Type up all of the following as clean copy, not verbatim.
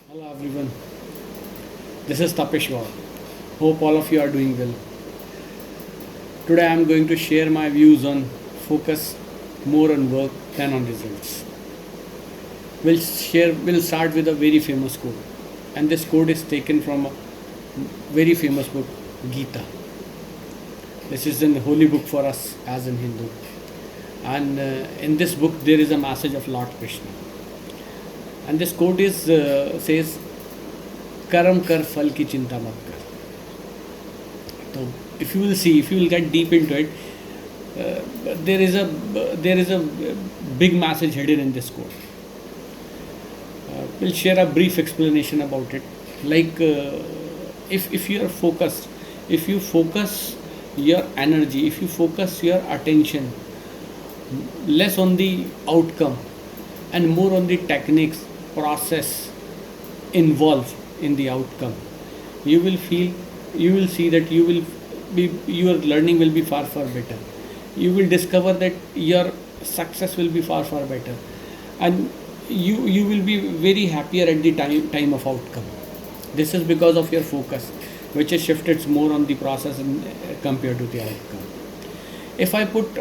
Hello everyone, this is Tapesh Gaur. Hope all of you are doing well. Today I am going to share my views on focus more on work than on results. We'll start with a very famous quote, and this quote is taken from a very famous book, Gita. This is a holy book for us as in Hindu, and in this book there is a message of Lord Krishna, and this quote is says कर्म कर फल की चिंता मत कर. So if you will see, if you will get deep into it, there is a big message hidden in this quote. We'll share a brief explanation about it. Like if you are focused, if you focus your energy, if you focus your attention less on the outcome and more on the techniques, process involved in the outcome, you will see that your learning will be far better. You will discover that your success will be far better, and you will be very happier at the time of outcome. This is because of your focus, which is shifted more on the process compared to the outcome. If I put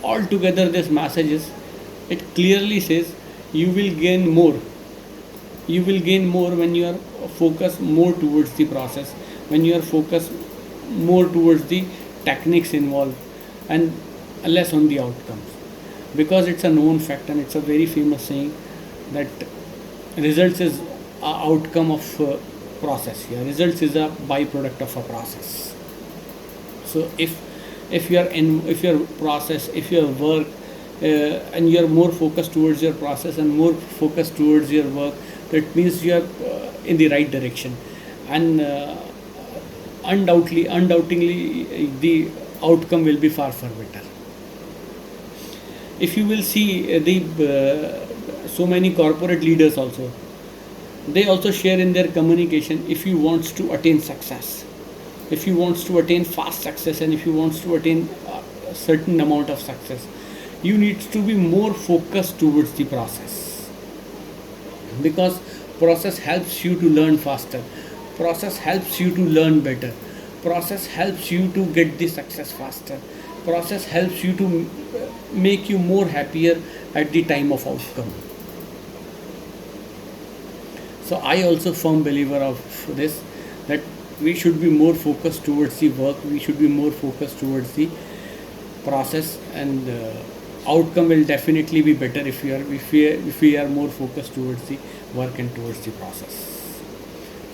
all together these messages, it clearly says you will gain more. You will gain more when you are focused more towards the process, when you are focused more towards the techniques involved and less on the outcomes. Because it's a known fact and it's a very famous saying that results is a outcome of process. Yeah, results is a byproduct of a process. So if your process, if your work, and you are more focused towards your process and more focused towards your work, that means you are in the right direction, and undoubtedly the outcome will be far better. If you will see so many corporate leaders also, they also share in their communication, if you want to attain success, if you want to attain fast success, and if you want to attain a certain amount of success, you need to be more focused towards the process, because process helps you to learn faster, process helps you to learn better, process helps you to get the success faster, process helps you to make you more happier at the time of outcome. So I also firm believer of this, that we should be more focused towards the work, we should be more focused towards the process, and outcome will definitely be better if we are more focused towards the work and towards the process.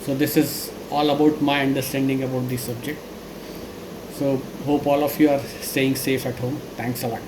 So this is all about my understanding about the subject. So hope all of you are staying safe at home. Thanks a lot.